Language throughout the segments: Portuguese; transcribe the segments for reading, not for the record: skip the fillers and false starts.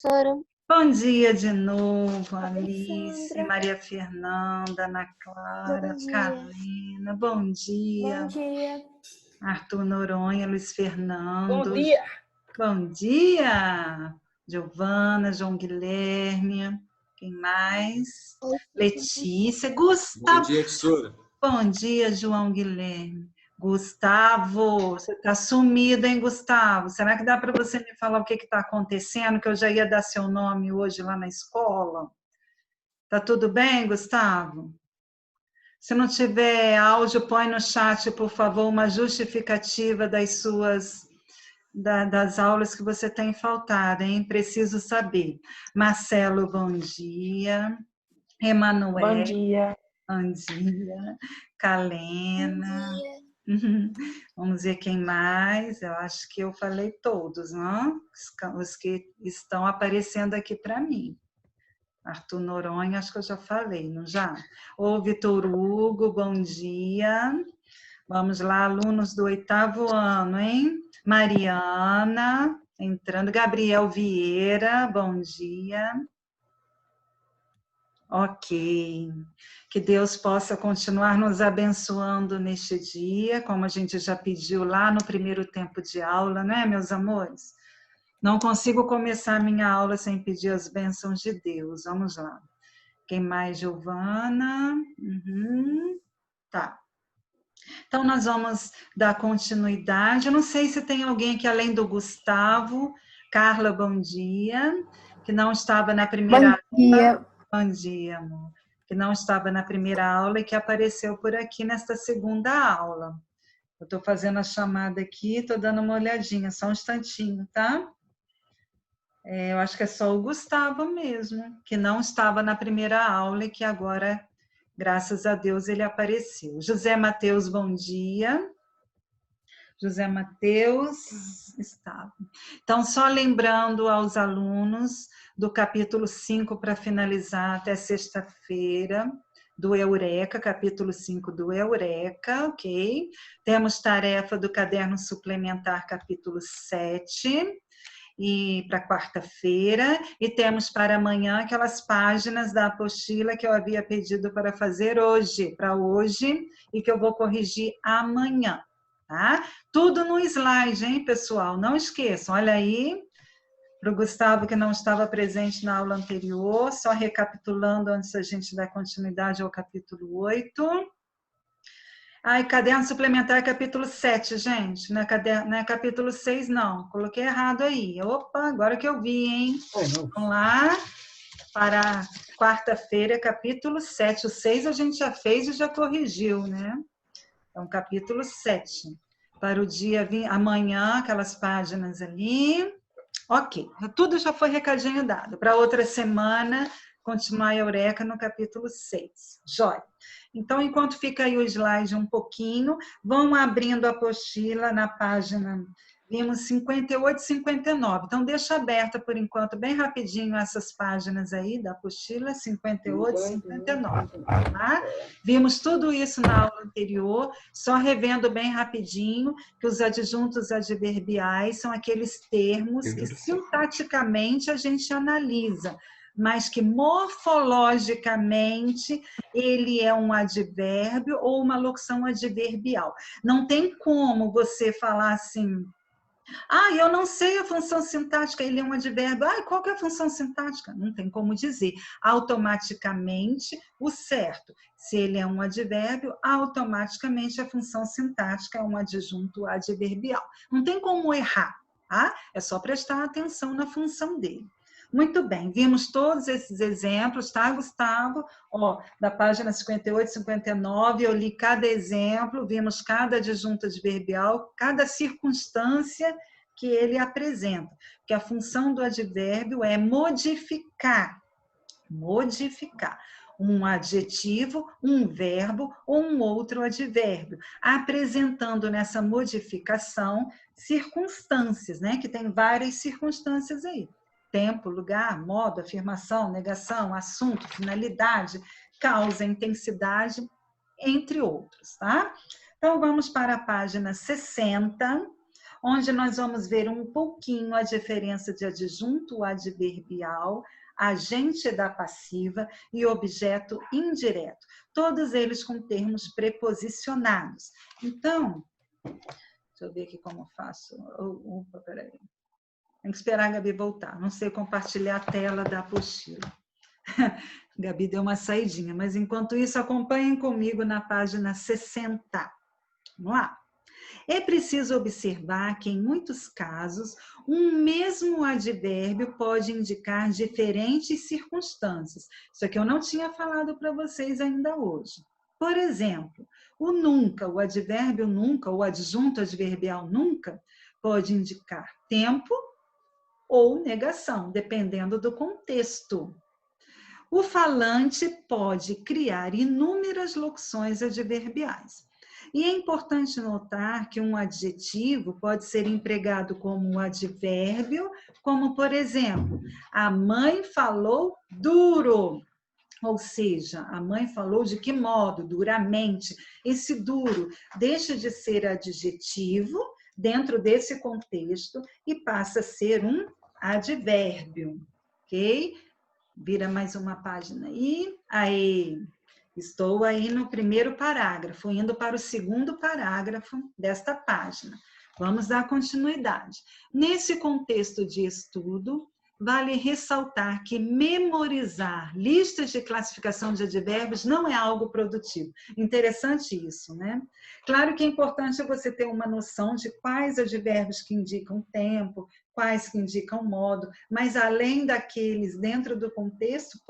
Sora, Bom dia de novo, Alice, Alessandra. Maria Fernanda, Ana Bom Clara, dia. Carolina, bom Bom dia. dia. Arthur Noronha, Luiz Bom Fernando, dia. bom dia. Giovana, João Guilherme, quem mais? Letícia, Bom Gustavo. dia, tesoura. Bom dia, João Guilherme. Gustavo, você está sumido, hein, Gustavo? Será que dá para você me falar o que está acontecendo? Que eu já ia dar seu nome hoje lá na escola. Tá tudo bem, Gustavo? Se não tiver áudio, põe no chat, por favor, uma justificativa das aulas que você tem faltado, hein? Preciso saber. Marcelo, bom dia. Emanuel, Bom dia. bom dia. Calena. Bom dia. Vamos ver quem mais. Eu acho que eu falei todos, não? Os que estão aparecendo aqui para mim. Arthur Noronha, acho que eu já falei, não já? Ô, Vitor Hugo, bom dia. Vamos lá, alunos do 8º ano, hein? Mariana, entrando. Gabriel Vieira, bom dia. Ok. Que Deus possa continuar nos abençoando neste dia, como a gente já pediu lá no primeiro tempo de aula, não é, meus amores? Não consigo começar minha aula sem pedir as bênçãos de Deus. Vamos lá. Quem mais, Giovana? Tá. Então, nós vamos dar continuidade. Eu não sei se tem alguém aqui além do Gustavo. Carla, bom dia. Que não estava na primeira aula. Bom dia, amor. Que não estava na primeira aula e que apareceu por aqui nesta segunda aula. Eu estou fazendo a chamada aqui, estou dando uma olhadinha, só um instantinho, tá? Eu acho que é só o Gustavo mesmo, que não estava na primeira aula e que agora, graças a Deus, ele apareceu. José Mateus, bom dia. José Mateus estava. Então, só lembrando aos alunos do capítulo 5 para finalizar até sexta-feira, do Eureka, capítulo 5 do Eureka, ok? Temos tarefa do caderno suplementar, capítulo 7, e para quarta-feira, e temos para amanhã aquelas páginas da apostila que eu havia pedido para fazer hoje, e que eu vou corrigir amanhã, tá? Tudo no slide, hein, pessoal? Não esqueçam, olha aí, para o Gustavo que não estava presente na aula anterior, só recapitulando antes da gente dar continuidade ao capítulo 8. Ai, caderno suplementar capítulo 7, gente. Não é capítulo 6, não. Coloquei errado aí. Opa, agora que eu vi, hein? Vamos lá. Para quarta-feira, capítulo 7. O 6 a gente já fez e já corrigiu, né? Então, capítulo 7. Para o dia amanhã, aquelas páginas ali. Ok, tudo já foi recadinho dado. Para outra semana, continuar a Eureka no capítulo 6. Jóia. Então, enquanto fica aí o slide um pouquinho, vão abrindo a apostila na página, vimos 58 e 59. Então, deixa aberta por enquanto, bem rapidinho, essas páginas aí da apostila, 58 e 59. Tá? Vimos tudo isso na aula anterior, só revendo bem rapidinho, que os adjuntos adverbiais são aqueles termos que sintaticamente a gente analisa, mas que morfologicamente ele é um advérbio ou uma locução adverbial. Não tem como você falar assim, eu não sei a função sintática, ele é um advérbio. Qual que é a função sintática? Não tem como dizer. Automaticamente, o certo. Se ele é um advérbio, automaticamente a função sintática é um adjunto adverbial. Não tem como errar, tá? É só prestar atenção na função dele. Muito bem, vimos todos esses exemplos, tá, Gustavo? Da página 58 e 59, eu li cada exemplo, vimos cada adjunto adverbial, cada circunstância que ele apresenta. Porque a função do advérbio é modificar um adjetivo, um verbo ou um outro advérbio, apresentando nessa modificação circunstâncias, né? Que tem várias circunstâncias aí. Tempo, lugar, modo, afirmação, negação, assunto, finalidade, causa, intensidade, entre outros, tá? Então, vamos para a página 60, onde nós vamos ver um pouquinho a diferença de adjunto adverbial, agente da passiva e objeto indireto. Todos eles com termos preposicionados. Então, deixa eu ver aqui como eu faço. Opa, peraí. Tem que esperar a Gabi voltar. Não sei compartilhar a tela da apostila. Gabi deu uma saidinha, mas enquanto isso, acompanhem comigo na página 60. Vamos lá. É preciso observar que, em muitos casos, um mesmo advérbio pode indicar diferentes circunstâncias. Isso aqui eu não tinha falado para vocês ainda hoje. Por exemplo, o nunca, o advérbio nunca, o adjunto adverbial nunca, pode indicar tempo ou negação, dependendo do contexto. O falante pode criar inúmeras locuções adverbiais. E é importante notar que um adjetivo pode ser empregado como um advérbio, como, por exemplo, a mãe falou duro. Ou seja, a mãe falou de que modo? Duramente. Esse duro deixa de ser adjetivo dentro desse contexto e passa a ser um advérbio, ok? Vira mais uma página aí. Aí, estou aí no primeiro parágrafo, indo para o segundo parágrafo desta página. Vamos dar continuidade. Nesse contexto de estudo, vale ressaltar que memorizar listas de classificação de advérbios não é algo produtivo. Interessante isso, né? Claro que é importante você ter uma noção de quais advérbios que indicam tempo, quais que indicam modo, mas além daqueles dentro do contexto,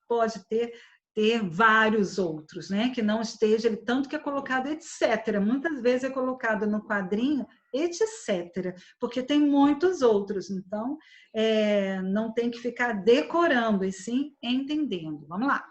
pode ter vários outros, né? Que não esteja, tanto que é colocado etc. Muitas vezes é colocado no quadrinho etc. Porque tem muitos outros, então não tem que ficar decorando, e sim entendendo. Vamos lá.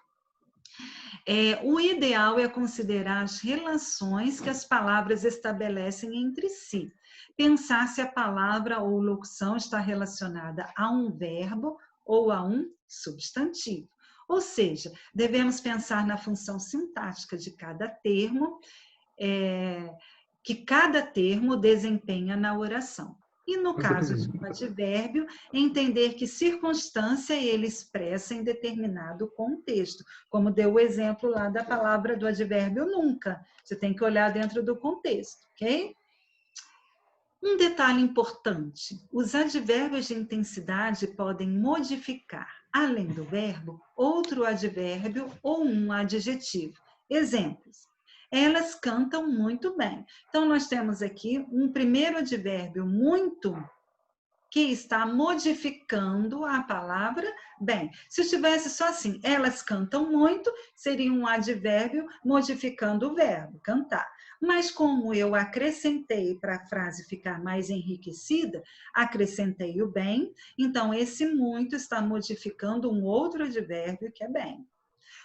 O ideal é considerar as relações que as palavras estabelecem entre si. Pensar se a palavra ou locução está relacionada a um verbo ou a um substantivo. Ou seja, devemos pensar na função sintática de cada termo, que cada termo desempenha na oração. E no caso de um advérbio, entender que circunstância ele expressa em determinado contexto, como deu o exemplo lá da palavra do advérbio nunca. Você tem que olhar dentro do contexto, ok? Um detalhe importante, os advérbios de intensidade podem modificar, além do verbo, outro advérbio ou um adjetivo. Exemplos. Elas cantam muito bem. Então, nós temos aqui um primeiro advérbio muito que está modificando a palavra bem. Se estivesse só assim, elas cantam muito, seria um advérbio modificando o verbo, cantar. Mas como eu acrescentei para a frase ficar mais enriquecida, acrescentei o bem, então esse muito está modificando um outro advérbio que é bem.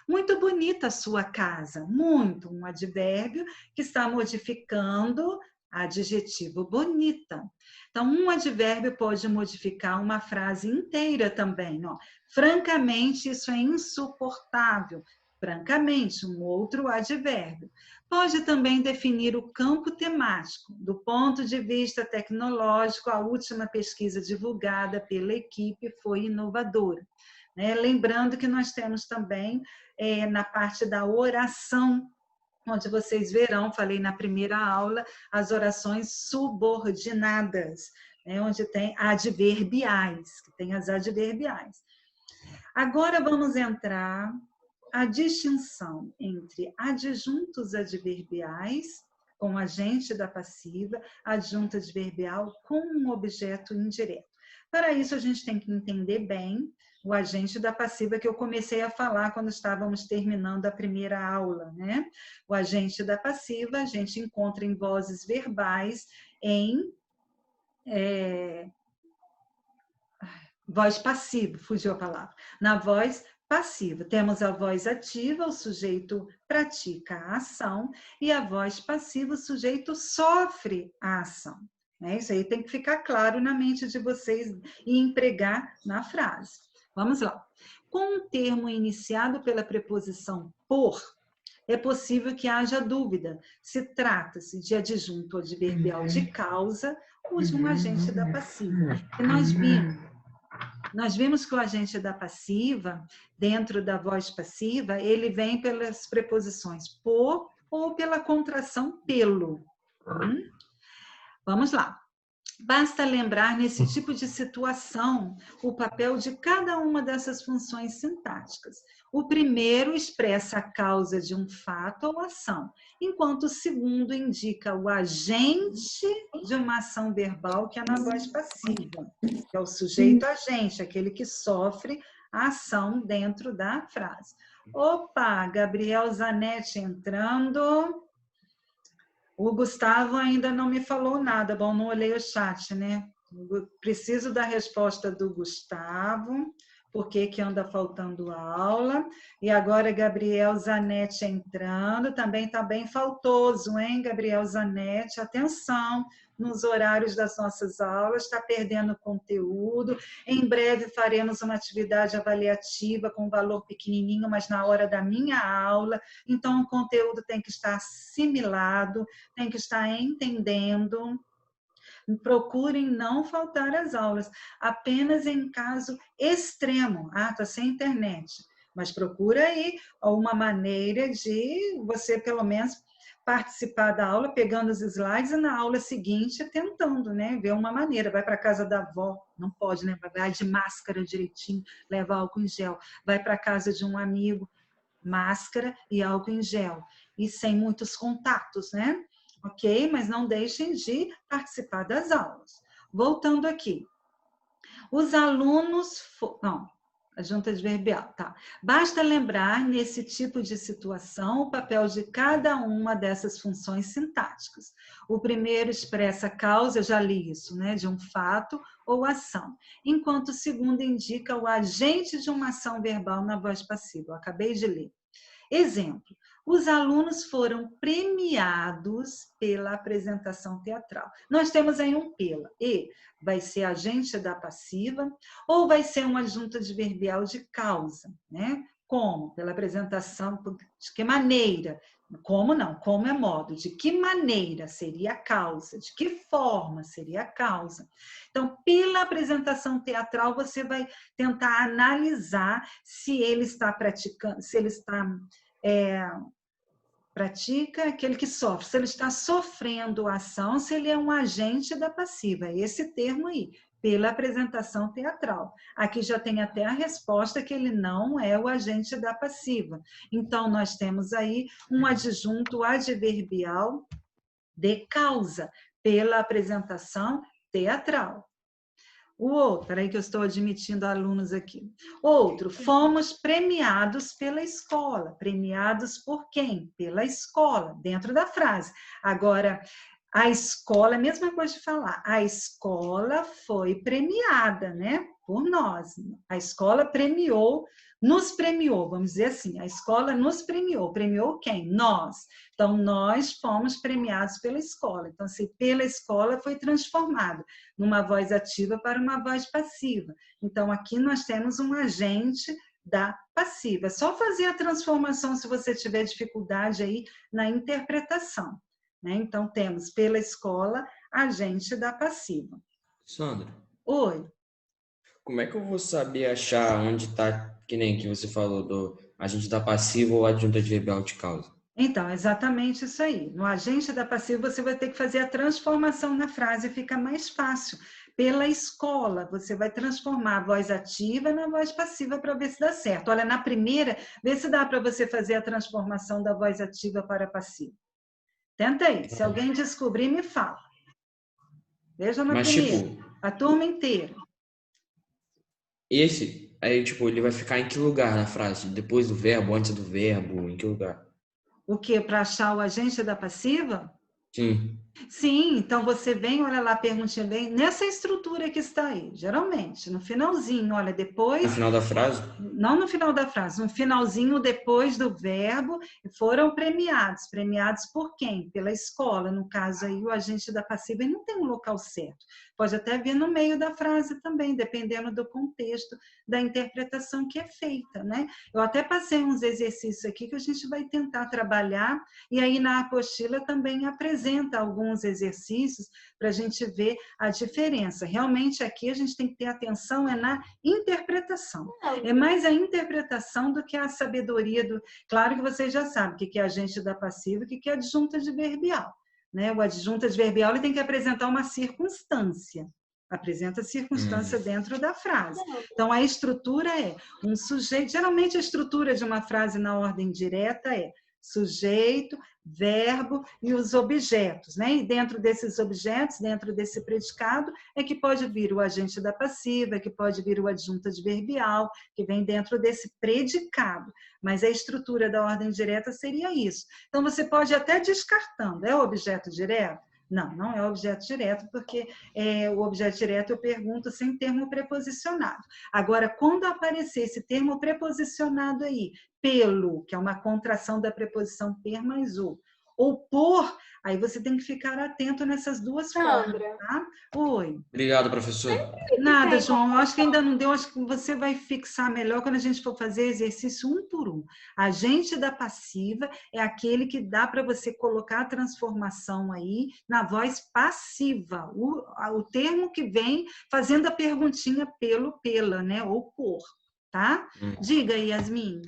Muito bonita a sua casa, muito, um advérbio que está modificando adjetivo bonita. Então, um advérbio pode modificar uma frase inteira também. Ó. Francamente, isso é insuportável. Francamente, um outro advérbio. Pode também definir o campo temático. Do ponto de vista tecnológico, a última pesquisa divulgada pela equipe foi inovadora. Lembrando que nós temos também, na parte da oração, onde vocês verão, falei na primeira aula, as orações subordinadas, onde tem adverbiais, que tem as adverbiais. Agora vamos entrar a distinção entre adjuntos adverbiais, com agente da passiva, adjunto adverbial com um objeto indireto. Para isso, a gente tem que entender bem o agente da passiva que eu comecei a falar quando estávamos terminando a primeira aula, né? O agente da passiva a gente encontra em vozes verbais em voz passiva, fugiu a palavra. Na voz passiva, temos a voz ativa, o sujeito pratica a ação, e a voz passiva, o sujeito sofre a ação. Isso aí tem que ficar claro na mente de vocês e empregar na frase. Vamos lá. Com um termo iniciado pela preposição por, é possível que haja dúvida se trata-se de adjunto adverbial de causa ou de um agente da passiva. E nós vimos que o agente da passiva, dentro da voz passiva, ele vem pelas preposições por ou pela contração pelo. Vamos lá. Basta lembrar, nesse tipo de situação, o papel de cada uma dessas funções sintáticas. O primeiro expressa a causa de um fato ou ação, enquanto o segundo indica o agente de uma ação verbal, que é na voz passiva, que é o sujeito agente, aquele que sofre a ação dentro da frase. Opa, Gabriel Zanetti entrando. O Gustavo ainda não me falou nada. Bom, não olhei o chat, né? Preciso da resposta do Gustavo. Por que anda faltando aula? E agora Gabriel Zanetti entrando. Também está bem faltoso, hein, Gabriel Zanetti? Atenção nos horários das nossas aulas, está perdendo conteúdo. Em breve faremos uma atividade avaliativa com valor pequenininho, mas na hora da minha aula. Então, o conteúdo tem que estar assimilado, tem que estar entendendo. Procurem não faltar às aulas, apenas em caso extremo. Ah, está sem internet. Mas procura aí uma maneira de você, pelo menos, participar da aula, pegando os slides, e na aula seguinte tentando, né? Ver uma maneira. Vai para a casa da avó, não pode, né? Vai de máscara direitinho, leva álcool em gel. Vai para a casa de um amigo, máscara e álcool em gel. E sem muitos contatos, né? Ok? Mas não deixem de participar das aulas. Voltando aqui. Os alunos... Não, a junta adverbial, tá? Basta lembrar, nesse tipo de situação, o papel de cada uma dessas funções sintáticas. O primeiro expressa a causa, eu já li isso, né? De um fato ou ação. Enquanto o segundo indica o agente de uma ação verbal na voz passiva. Eu acabei de ler. Exemplo, os alunos foram premiados pela apresentação teatral. Nós temos aí um pela. E vai ser agente da passiva ou vai ser um adjunto adverbial de causa, né? Como? Pela apresentação, de que maneira? Como não? Como é modo. De que maneira seria a causa? De que forma seria a causa? Então, pela apresentação teatral, você vai tentar analisar se ele está praticando, se ele está... pratica aquele que sofre, se ele está sofrendo a ação, se ele é um agente da passiva, é esse termo aí, pela apresentação teatral. Aqui já tem até a resposta que ele não é o agente da passiva. Então, nós temos aí um adjunto adverbial de causa, pela apresentação teatral. O outro, peraí que eu estou admitindo alunos aqui. Outro, fomos premiados pela escola. Premiados por quem? Pela escola, dentro da frase. Agora, a escola, a mesma coisa de falar, a escola foi premiada, né? Por nós. A escola premiou, nos premiou, vamos dizer assim, a escola nos premiou. Premiou quem? Nós. Então, nós fomos premiados pela escola. Então, se pela escola foi transformado numa voz ativa para uma voz passiva. Então, aqui nós temos um agente da passiva. É só fazer a transformação se você tiver dificuldade aí na interpretação. Né? Então, temos pela escola, agente da passiva. Sandra. Oi. Como é que eu vou saber achar onde está, que nem que você falou, do agente da passiva ou adjunto adverbial de causa? Então, exatamente isso aí. No agente da passiva, você vai ter que fazer a transformação na frase, fica mais fácil. Pela escola, você vai transformar a voz ativa na voz passiva para ver se dá certo. Olha, na primeira, vê se dá para você fazer a transformação da voz ativa para passiva. Tenta aí. Se alguém descobrir, me fala. Veja na primeira. Tipo, a turma inteira. Esse, aí, tipo, ele vai ficar em que lugar na frase? Depois do verbo, antes do verbo, em que lugar? O quê? Para achar o agente da passiva? Sim. Sim, então você vem, olha lá a perguntinha bem, nessa estrutura que está aí, geralmente, no finalzinho, olha, No depois, final da frase? não no final da frase, no finalzinho depois do verbo, foram premiados. Premiados por quem? Pela escola, no caso aí, o agente da passiva, ele não tem um local certo. Pode até vir no meio da frase também, dependendo do contexto da interpretação que é feita, né? Eu até passei uns exercícios aqui que a gente vai tentar trabalhar, e aí na apostila também apresenta alguns exercícios para a gente ver a diferença. Realmente aqui a gente tem que ter atenção é na interpretação. É mais a interpretação do que a sabedoria do... Claro que vocês já sabem o que é agente da passiva e o que é adjunta adverbial, né? O adjunto adverbial ele tem que apresentar uma circunstância. Apresenta a circunstância dentro da frase. Então, a estrutura é um sujeito... Geralmente, a estrutura de uma frase na ordem direta é sujeito, verbo e os objetos, né? E dentro desses objetos, dentro desse predicado, é que pode vir o agente da passiva, é que pode vir o adjunto adverbial, que vem dentro desse predicado. Mas a estrutura da ordem direta seria isso. Então, você pode até descartando, é o objeto direto? Não, não é objeto direto, porque o objeto direto eu pergunto sem termo preposicionado. Agora, quando aparecer esse termo preposicionado aí, pelo, que é uma contração da preposição per mais o, ou por, aí você tem que ficar atento nessas duas formas, tá? Oi. Obrigado, professor. Nada, João, eu acho que ainda não deu, acho que você vai fixar melhor quando a gente for fazer exercício um por um. Agente da passiva é aquele que dá para você colocar a transformação aí na voz passiva, o termo que vem fazendo a perguntinha pelo, pela, né, ou por, tá? Diga, Yasmin.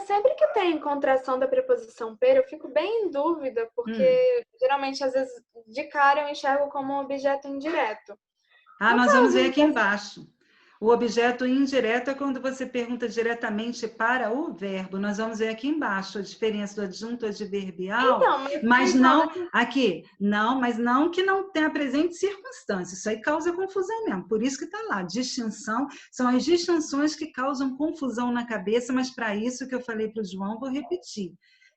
Sempre que tem contração da preposição per, eu fico bem em dúvida, porque geralmente, às vezes, de cara eu enxergo como um objeto indireto. Nós vamos ver aqui embaixo. O objeto indireto é quando você pergunta diretamente para o verbo. Nós vamos ver aqui embaixo a diferença do adjunto adverbial. Então, mas não, aqui, não, mas não que não tenha presente circunstância. Isso aí causa confusão mesmo. Por isso que está lá. Distinção, são as distinções que causam confusão na cabeça, mas para isso que eu falei para o João, vou repetir.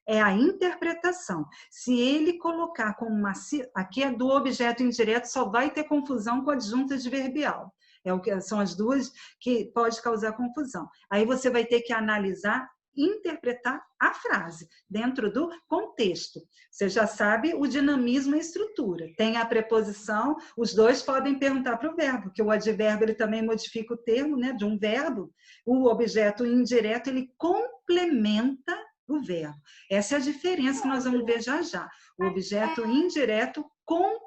É a interpretação. Se ele colocar como uma... Aqui é do objeto indireto, só vai ter confusão com o adjunto adverbial. São as duas que pode causar confusão. Aí você vai ter que analisar, interpretar a frase dentro do contexto. Você já sabe o dinamismo e a estrutura. Tem a preposição, os dois podem perguntar para o verbo, que o advérbio ele também modifica o termo, né, de um verbo. O objeto indireto ele complementa o verbo. Essa é a diferença que nós vamos ver já já. O objeto indireto complementa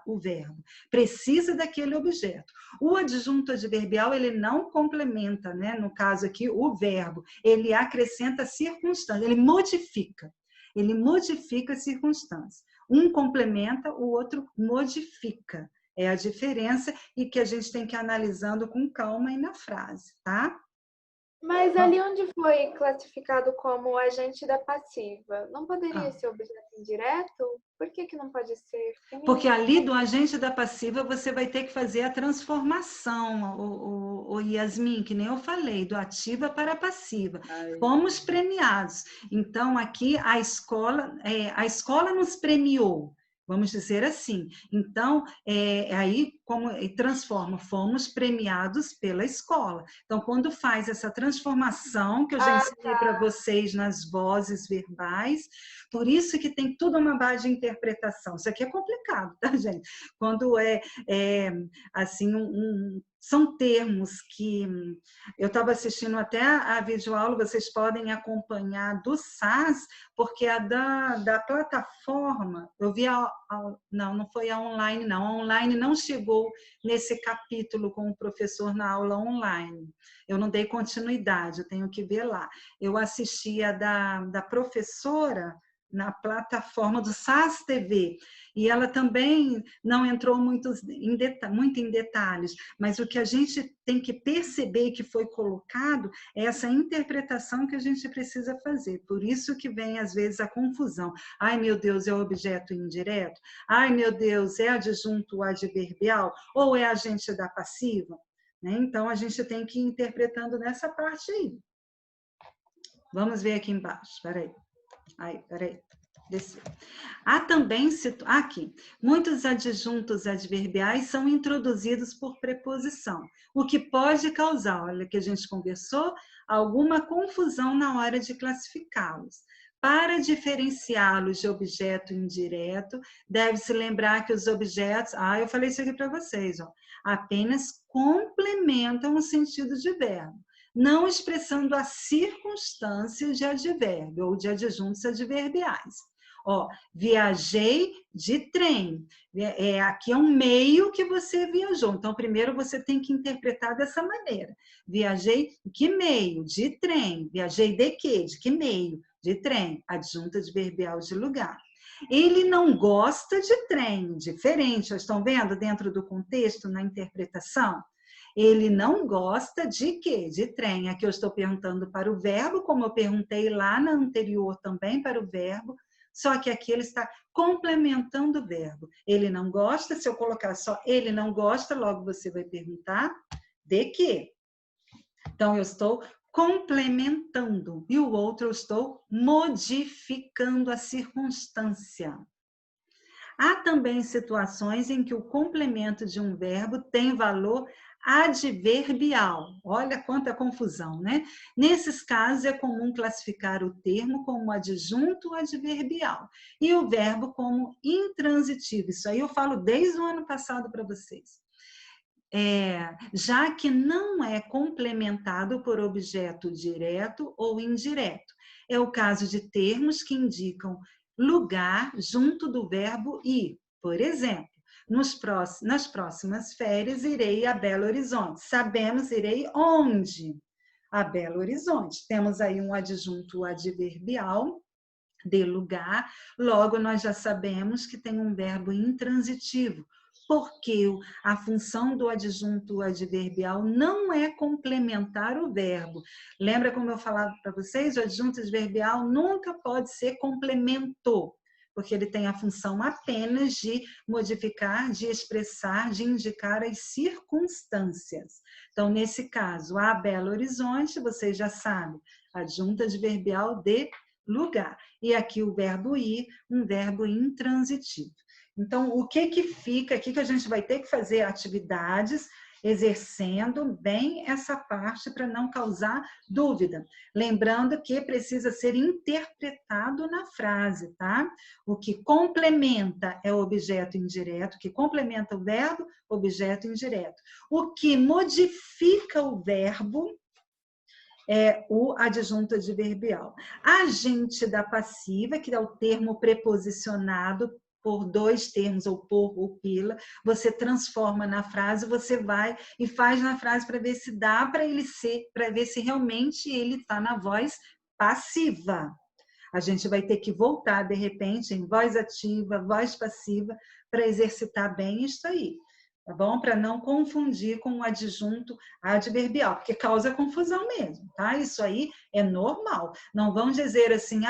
o verbo, precisa daquele objeto. O adjunto adverbial, ele não complementa, né? No caso aqui, o verbo, ele acrescenta circunstância, ele modifica a circunstância. Um complementa, o outro modifica. É a diferença e que a gente tem que ir analisando com calma aí na frase, tá? Mas ali onde foi classificado como agente da passiva, não poderia ser objeto indireto? Por que não pode ser? Porque ali do agente da passiva você vai ter que fazer a transformação, o Yasmin, que nem eu falei, do ativa para a passiva. Fomos premiados. Então, aqui a escola nos premiou. Vamos dizer assim. Então, aí como transforma, fomos premiados pela escola. Então, quando faz essa transformação, que eu já ensinei para vocês nas vozes verbais, por isso que tem tudo uma base de interpretação. Isso aqui é complicado, tá, gente? Quando assim, são termos que eu estava assistindo até a videoaula, vocês podem acompanhar do SAS, porque a da plataforma, eu vi não foi a online, não. A online não chegou nesse capítulo com o professor na aula online. Eu não dei continuidade, eu tenho que ver lá. Eu assisti a da professora na plataforma do SAS TV, e ela também não entrou muito em detalhes, mas o que a gente tem que perceber que foi colocado é essa interpretação que a gente precisa fazer. Por isso que vem, às vezes, a confusão. Ai, meu Deus, é objeto indireto? Ai, meu Deus, é adjunto adverbial? Ou é agente da passiva? Né? Então, a gente tem que ir interpretando nessa parte aí. Vamos ver aqui embaixo, peraí. Peraí. desceu. Há também, aqui, muitos adjuntos adverbiais são introduzidos por preposição, o que pode causar, olha que a gente conversou, alguma confusão na hora de classificá-los. Para diferenciá-los de objeto indireto, deve-se lembrar que os objetos, eu falei isso aqui para vocês, ó, apenas complementam o sentido de verbo, não expressando a circunstância de advérbio ou de adjuntos adverbiais. Ó, viajei de trem. Aqui é um meio que você viajou. Então, primeiro você tem que interpretar dessa maneira. Viajei de que meio? De trem. Viajei de quê? De que meio? De trem. Adjunto adverbial de lugar. Ele não gosta de trem. Diferente. Vocês estão vendo dentro do contexto, na interpretação? Ele não gosta de quê? De trem. Aqui eu estou perguntando para o verbo, como eu perguntei lá na anterior também para o verbo. Só que aqui ele está complementando o verbo. Ele não gosta, se eu colocar só ele não gosta, logo você vai perguntar de quê? Então, eu estou complementando. E o outro, eu estou modificando a circunstância. Há também situações em que o complemento de um verbo tem valor adverbial. Olha quanta confusão, né? Nesses casos, é comum classificar o termo como adjunto adverbial e o verbo como intransitivo. Isso aí eu falo desde o ano passado para vocês. Já que não é complementado por objeto direto ou indireto. É o caso de termos que indicam lugar junto do verbo ir. Por exemplo, nas próximas férias irei a Belo Horizonte. Sabemos, irei onde? A Belo Horizonte. Temos aí um adjunto adverbial de lugar, logo nós já sabemos que tem um verbo intransitivo, porque a função do adjunto adverbial não é complementar o verbo. Lembra como eu falava para vocês? O adjunto adverbial nunca pode ser complemento, porque ele tem a função apenas de modificar, de expressar, de indicar as circunstâncias. Então, nesse caso, a Belo Horizonte, vocês já sabem, adjunto adverbial de lugar. E aqui o verbo ir, um verbo intransitivo. Então, o que fica aqui que a gente vai ter que fazer atividades exercendo bem essa parte para não causar dúvida. Lembrando que precisa ser interpretado na frase, tá? O que complementa é o objeto indireto, o que complementa o verbo, objeto indireto. O que modifica o verbo é o adjunto adverbial. Agente da passiva, que é o termo preposicionado por dois termos, ou por ou pela, você transforma na frase, você vai e faz na frase para ver se dá para ele ser, para ver se realmente ele está na voz passiva. A gente vai ter que voltar, de repente, em voz ativa, voz passiva, para exercitar bem isso aí. Tá bom? Para não confundir com o adjunto adverbial, porque causa confusão mesmo, tá? Isso aí é normal. Não vão dizer assim,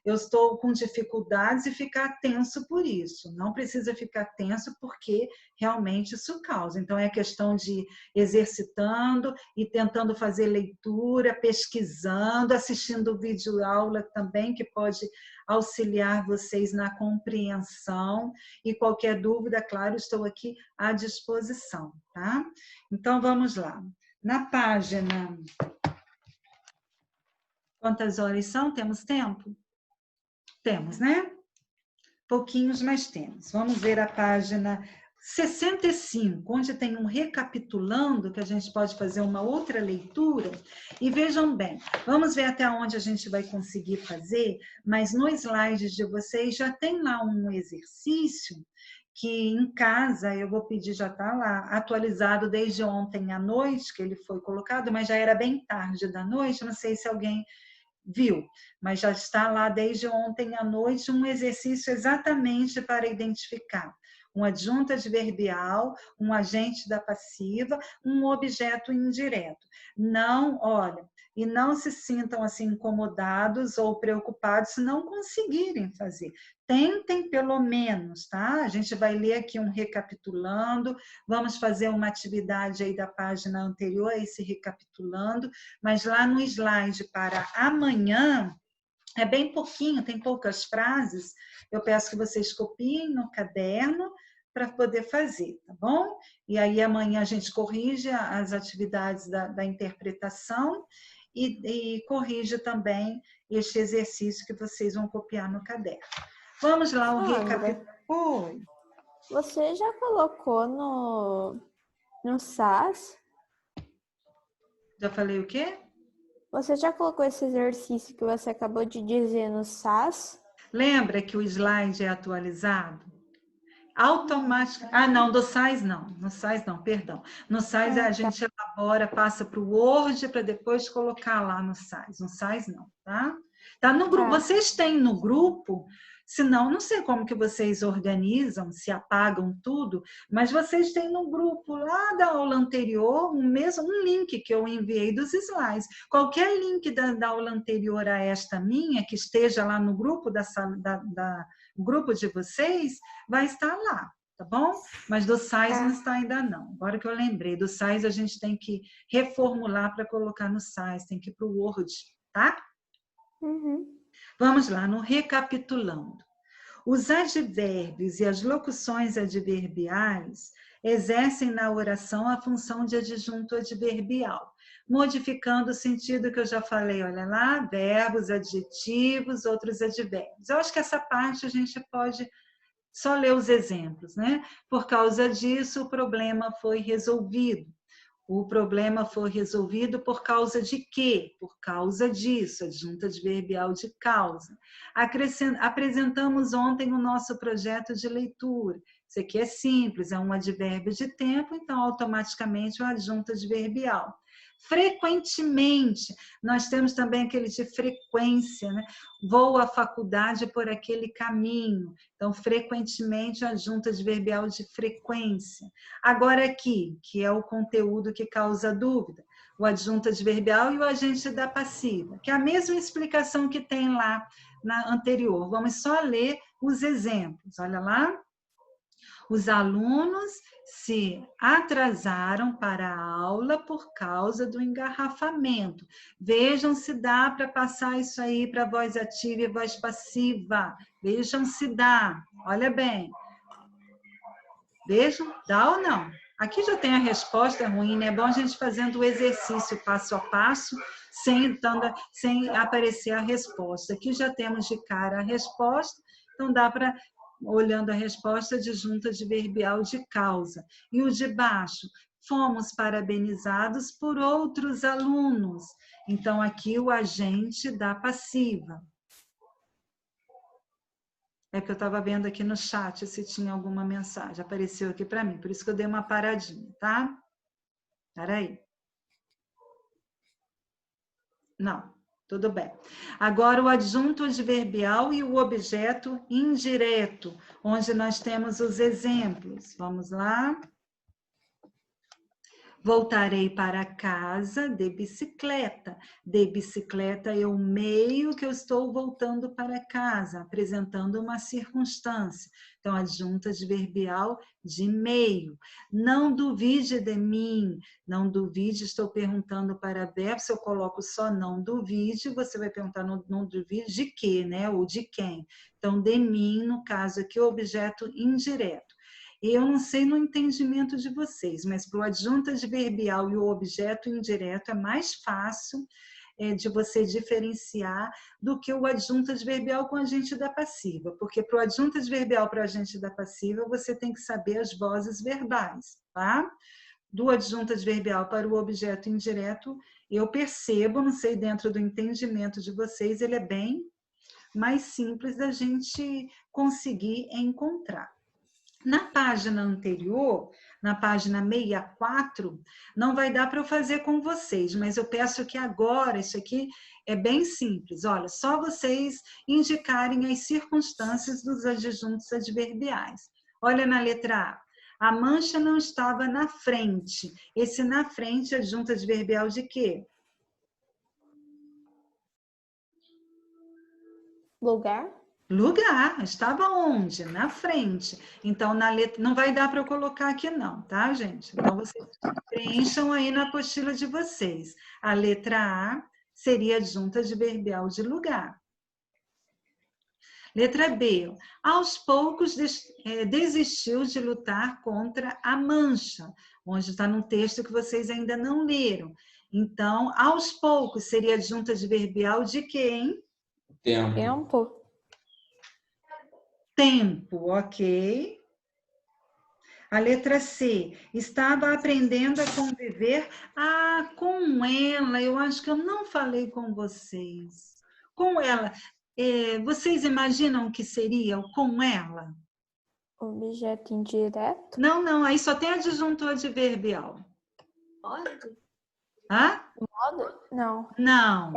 eu estou com dificuldades e ficar tenso por isso. Não precisa ficar tenso porque realmente isso causa. Então, é questão de exercitando e tentando fazer leitura, pesquisando, assistindo vídeo aula também, que pode auxiliar vocês na compreensão e qualquer dúvida, claro, estou aqui à disposição, tá? Então, vamos lá. Na página... Quantas horas são? Temos tempo? Temos, né? Pouquinhos, mas temos. Vamos ver a página 65, onde tem um recapitulando, que a gente pode fazer uma outra leitura. E vejam bem, vamos ver até onde a gente vai conseguir fazer, mas no slide de vocês já tem lá um exercício que em casa, eu vou pedir, já está lá, atualizado desde ontem à noite, que ele foi colocado, mas já era bem tarde da noite, não sei se alguém viu, mas já está lá desde ontem à noite um exercício exatamente para identificar um adjunto adverbial, um agente da passiva, um objeto indireto. Não, olha, e não se sintam assim incomodados ou preocupados se não conseguirem fazer. Tentem pelo menos, tá? A gente vai ler aqui um recapitulando, vamos fazer uma atividade aí da página anterior, esse recapitulando, mas lá no slide para amanhã, É bem pouquinho, tem poucas frases. Eu peço que vocês copiem no caderno para poder fazer, tá bom? E aí amanhã a gente corrige as atividades da interpretação e corrige também este exercício que vocês vão copiar no caderno. Vamos lá, o recapitulado. Oi. Você já colocou no SAS? Já falei o quê? Você já colocou esse exercício que você acabou de dizer no SAS? Lembra que o slide é atualizado? Automática. Ah, não, do SAS não. No SAS não, perdão. No SAS a gente elabora, passa para o Word para depois colocar lá no SAS. No SAS não, tá? Tá no grupo. Vocês têm no grupo, senão não sei como que vocês organizam, se apagam tudo, mas vocês têm no grupo lá da aula anterior um link que eu enviei dos slides. Qualquer link da aula anterior a esta minha, que esteja lá no grupo grupo de vocês, vai estar lá, tá bom? Mas do SAS não está ainda não. Agora que eu lembrei, do SAS a gente tem que reformular para colocar no SAS, tem que ir para o Word, tá? Uhum. Vamos lá, no recapitulando. Os advérbios e as locuções adverbiais exercem na oração a função de adjunto adverbial, modificando o sentido que eu já falei, olha lá, verbos, adjetivos, outros advérbios. Eu acho que essa parte a gente pode só ler os exemplos, né? Por causa disso, o problema foi resolvido. O problema foi resolvido por causa de quê? Por causa disso, adjunto adverbial de causa. Apresentamos ontem o nosso projeto de leitura. Isso aqui é simples, é um advérbio de tempo, então automaticamente o adjunto adverbial. Frequentemente, nós temos também aquele de frequência, né? Vou à faculdade por aquele caminho. Então, frequentemente, o adjunto adverbial de frequência. Agora aqui, que é o conteúdo que causa dúvida, o adjunto adverbial e o agente da passiva, que é a mesma explicação que tem lá na anterior. Vamos só ler os exemplos. Olha lá. Os alunos se atrasaram para a aula por causa do engarrafamento. Vejam se dá para passar isso aí para voz ativa e voz passiva. Vejam se dá. Olha bem. Vejam, dá ou não? Aqui já tem a resposta ruim, né? É bom a gente fazendo o exercício passo a passo, sem aparecer a resposta. Aqui já temos de cara a resposta, então dá para, olhando a resposta, adjunto adverbial de causa. E o de baixo, fomos parabenizados por outros alunos. Então, aqui o agente da passiva. É que eu estava vendo aqui no chat se tinha alguma mensagem. Apareceu aqui para mim, por isso que eu dei uma paradinha, tá? Espera aí. Não, tudo bem. Agora o adjunto adverbial e o objeto indireto, onde nós temos os exemplos. Vamos lá. Voltarei para casa de bicicleta. De bicicleta é o meio que eu estou voltando para casa, apresentando uma circunstância. Então, adjunto adverbial de meio. Não duvide de mim. Não duvide, estou perguntando para verbo. Se eu coloco só não duvide, você vai perguntar não duvide de quê, né? Ou de quem. Então, de mim, no caso aqui, o objeto indireto. Eu não sei no entendimento de vocês, mas para o adjunto adverbial e o objeto indireto é mais fácil de você diferenciar do que o adjunto adverbial com o agente da passiva, porque para o adjunto adverbial para o agente da passiva você tem que saber as vozes verbais, tá? Do adjunto adverbial para o objeto indireto, eu percebo, não sei dentro do entendimento de vocês, ele é bem mais simples da gente conseguir encontrar. Na página anterior, na página 64, não vai dar para eu fazer com vocês, mas eu peço que agora, isso aqui é bem simples, olha, só vocês indicarem as circunstâncias dos adjuntos adverbiais. Olha na letra A, a mancha não estava na frente. Esse na frente é adjunto adverbial de quê? Lugar? Lugar, estava onde? Na frente. Então, na letra, não vai dar para eu colocar aqui não, tá, gente? Então, vocês preencham aí na apostila de vocês. A letra A seria adjunto adverbial de lugar. Letra B. Aos poucos desistiu de lutar contra a mancha, onde está num texto que vocês ainda não leram. Então, aos poucos seria adjunta adverbial de quem? Tempo. Tempo. Tempo, ok. A letra C. Estava aprendendo a conviver. Ah, com ela. Eu acho que eu não falei com vocês. Com ela. Vocês imaginam o que seria o com ela? Objeto indireto. Não, não. Aí só tem adjunto adverbial. Pode? Hã? Modo? Não. Não.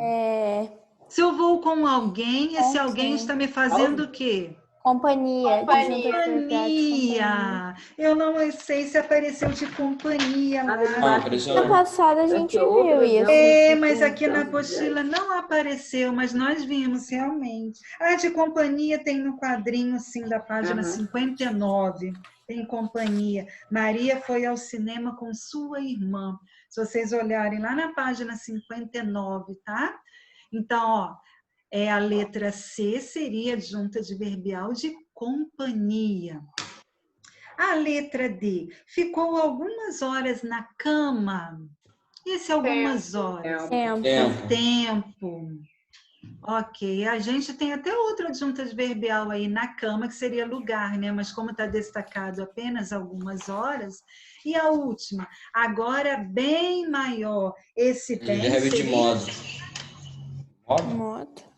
Se eu vou com alguém, esse Com alguém quem? está me fazendo o quê? Companhia. Companhia. Adjunto adverbial de companhia. Companhia. Eu não sei se apareceu de companhia lá. Ah, apareceu No não. passado a gente viu isso. Mas aqui na apostila não apareceu, mas nós vimos realmente. A de companhia tem no quadrinho, sim, da página 59. Tem companhia. Maria foi ao cinema com sua irmã. Se vocês olharem lá na página 59, tá? Então, ó, a letra C seria adjunta adverbial de companhia. A letra D, ficou algumas horas na cama. Esse algumas horas. Tempo. Ok, a gente tem até outra adjunta adverbial aí na cama, que seria lugar, né? Mas como está destacado apenas algumas horas. E a última, agora bem maior. Esse bem Verbo de seria... modo. Modo.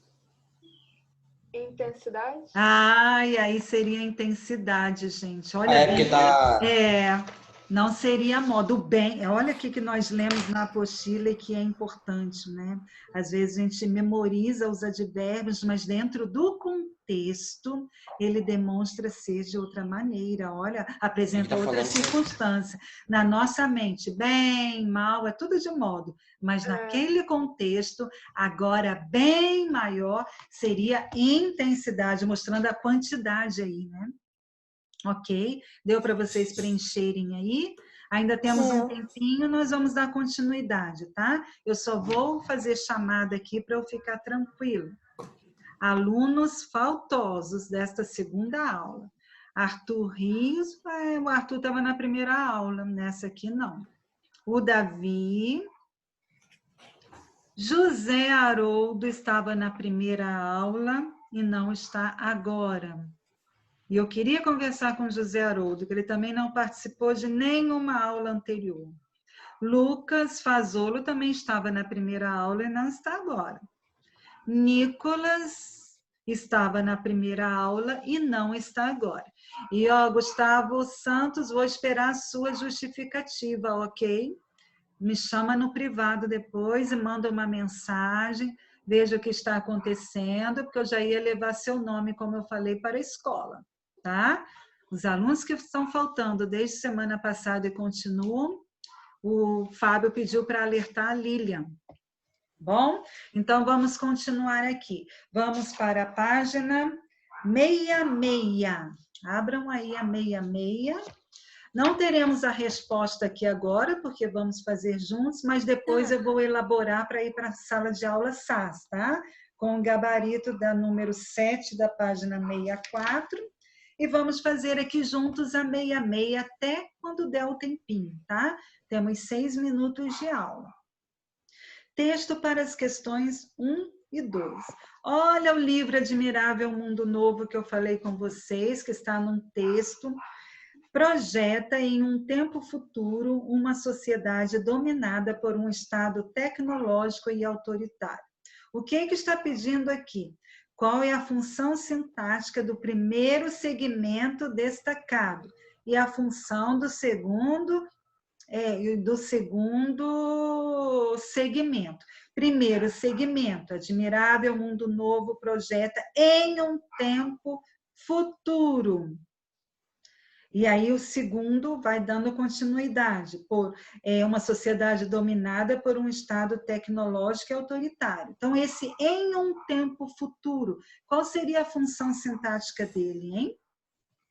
Intensidade? Ai, aí seria intensidade, gente. Olha bem. Porque tá... Não seria modo. O bem, olha aqui que nós lemos na apostila e que é importante, né? Às vezes a gente memoriza os advérbios, mas dentro do contexto ele demonstra ser de outra maneira. Olha, apresenta outra circunstância. Na nossa mente, bem, mal, é tudo de modo. Mas naquele contexto, agora bem maior, seria intensidade, mostrando a quantidade aí, né? Ok? Deu para vocês preencherem aí? Ainda temos um tempinho, nós vamos dar continuidade, tá? Eu só vou fazer chamada aqui para eu ficar tranquilo. Alunos faltosos desta segunda aula. Arthur Rios, o Arthur estava na primeira aula, nessa aqui não. O Davi. José Haroldo estava na primeira aula e não está agora. E eu queria conversar com José Haroldo, que ele também não participou de nenhuma aula anterior. Lucas Fazolo também estava na primeira aula e não está agora. Nicolas estava na primeira aula e não está agora. E, Gustavo Santos, vou esperar a sua justificativa, ok? Me chama no privado depois e manda uma mensagem, veja o que está acontecendo, porque eu já ia levar seu nome, como eu falei, para a escola. Tá? Os alunos que estão faltando desde semana passada e continuam, o Fábio pediu para alertar a Lilian. Bom? Então, vamos continuar aqui. Vamos para a página 66. Abram aí a 66. Não teremos a resposta aqui agora, porque vamos fazer juntos, mas depois eu vou elaborar para ir para a sala de aula SAS, tá? Com o gabarito da número 7 da página 64. E vamos fazer aqui juntos a 66 até quando der o tempinho, tá? Temos 6 minutos de aula. Texto para as questões 1 e 2. Olha o livro Admirável Mundo Novo que eu falei com vocês, que está num texto. Projeta em um tempo futuro uma sociedade dominada por um Estado tecnológico e autoritário. O que está pedindo aqui? Qual é a função sintática do primeiro segmento destacado e a função do segundo segmento. Primeiro segmento, Admirável Mundo Novo projeta em um tempo futuro. E aí o segundo vai dando continuidade, por uma sociedade dominada por um Estado tecnológico e autoritário. Então, esse em um tempo futuro, qual seria a função sintática dele, hein?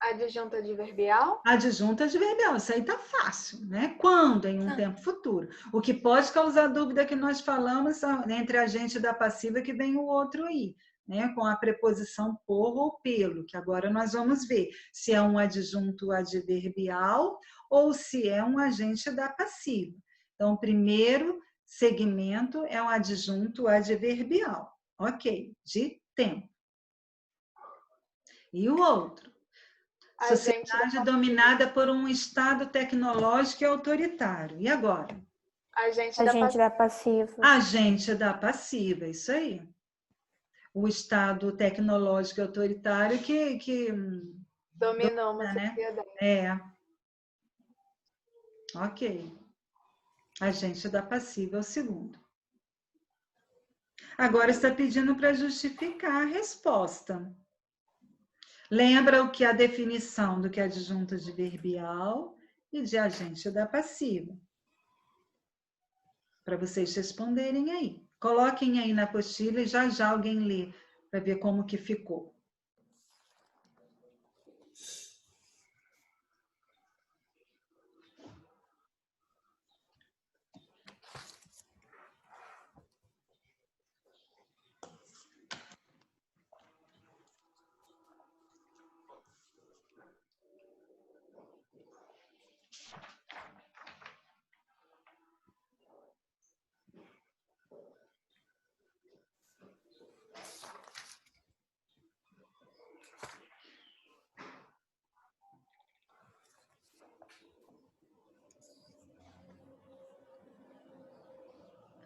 Adjunta adverbial? Adjunta adverbial, isso aí tá fácil, né? Quando em um tempo futuro? O que pode causar dúvida que nós falamos entre a gente da passiva que vem o outro aí. né, com a preposição por ou pelo, que agora nós vamos ver se é um adjunto adverbial ou se é um agente da passiva. Então, o primeiro segmento é um adjunto adverbial, ok, de tempo. E o outro? Sociedade dominada por um Estado tecnológico e autoritário. E agora? Agente da passiva. Agente da passiva, isso aí. O Estado tecnológico e autoritário que dominou uma né? sociedade. É. Ok. Agente da passiva é o segundo. Agora está pedindo para justificar a resposta. Lembra o que é a definição do que é adjunto adverbial e de agente da passiva. Para vocês responderem aí. Coloquem aí na apostila e já alguém lê para ver como que ficou.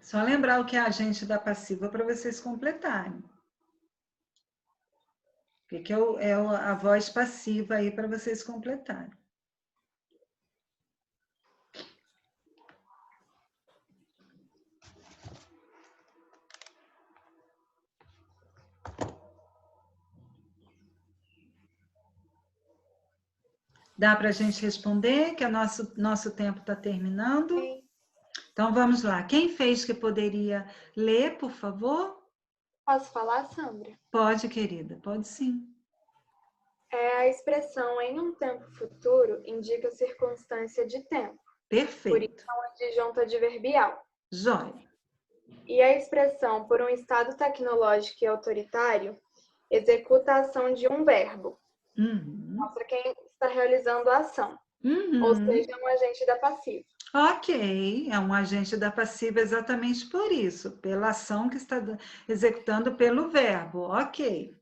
Só lembrar o que é agente da passiva para vocês completarem. O que é a voz passiva aí para vocês completarem. Dá para a gente responder, que o nosso tempo está terminando? Sim. Então, vamos lá. Quem fez que poderia ler, por favor? Posso falar, Sandra? Pode, querida. Pode sim. A expressão em um tempo futuro indica circunstância de tempo. Por isso Perfeito. é um adjunto adverbial. Jóia. E a expressão por um estado tecnológico e autoritário executa a ação de um verbo. Mostra quem está realizando a ação. Ou seja, é um agente da passiva. Ok, é um agente da passiva exatamente por isso, pela ação que está executando pelo verbo, ok.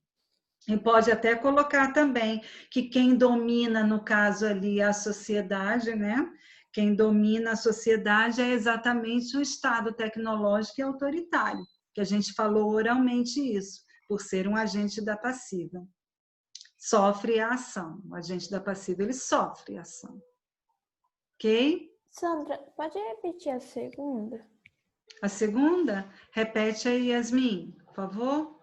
E pode até colocar também que quem domina, no caso ali, a sociedade, né? Quem domina a sociedade é exatamente o Estado tecnológico e autoritário, que a gente falou oralmente isso, por ser um agente da passiva. Sofre a ação, o agente da passiva, ele sofre a ação. Ok? Sandra, pode repetir a segunda? A segunda, repete aí, Yasmin, por favor.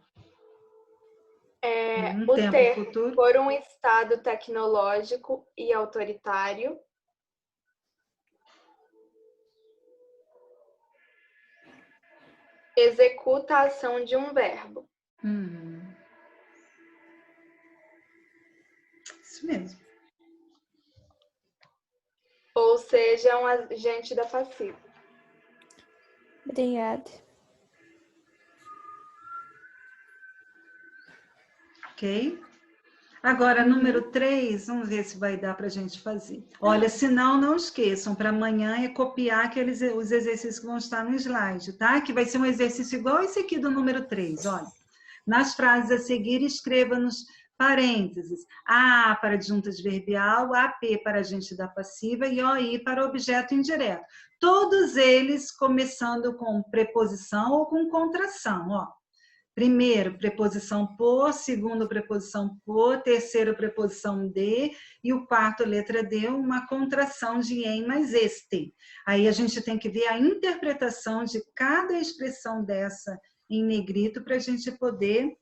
O ter futuro. por um estado tecnológico e autoritário executa a ação de um verbo. Isso mesmo. Ou seja, é um agente da passiva. Obrigada. Ok? Agora, número 3, vamos ver se vai dar para a gente fazer. Olha, se não esqueçam, para amanhã é copiar os exercícios que vão estar no slide, tá? Que vai ser um exercício igual esse aqui do número 3, olha. Nas frases a seguir, escreva nos parênteses A para adjunto adverbial, AP para agente da passiva e OI para objeto indireto. Todos eles começando com preposição ou com contração, ó. Primeiro, preposição por, segundo, preposição por, terceiro, preposição de, e o quarto, letra D, uma contração de em mais este. Aí a gente tem que ver a interpretação de cada expressão dessa em negrito para a gente poder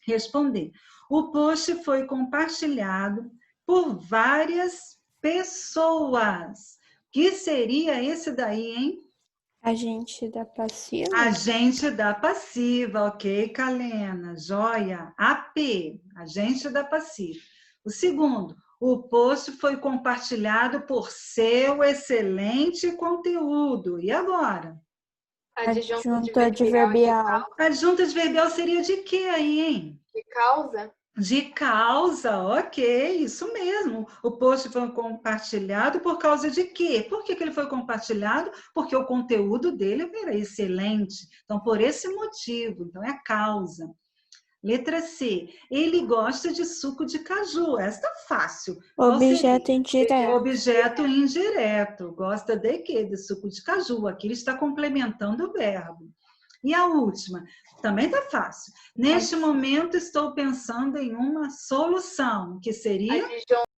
responder. O post foi compartilhado por várias pessoas. Que seria esse daí, hein? Agente da passiva? Agente da passiva, ok, Kalena, joia. AP, agente da passiva. O segundo, o post foi compartilhado por seu excelente conteúdo. E agora? Adjunto adverbial. Adjunto adverbial seria de quê aí, hein? De causa? De causa, ok, isso mesmo. O post foi compartilhado por causa de quê? Por que ele foi compartilhado? Porque o conteúdo dele era excelente. Então, por esse motivo, então é a causa. Letra C. Ele gosta de suco de caju. Esta é fácil. Objeto indireto. Objeto indireto. Gosta de quê? De suco de caju. Aqui ele está complementando o verbo. E a última, também está fácil. Neste momento estou pensando em uma solução, que seria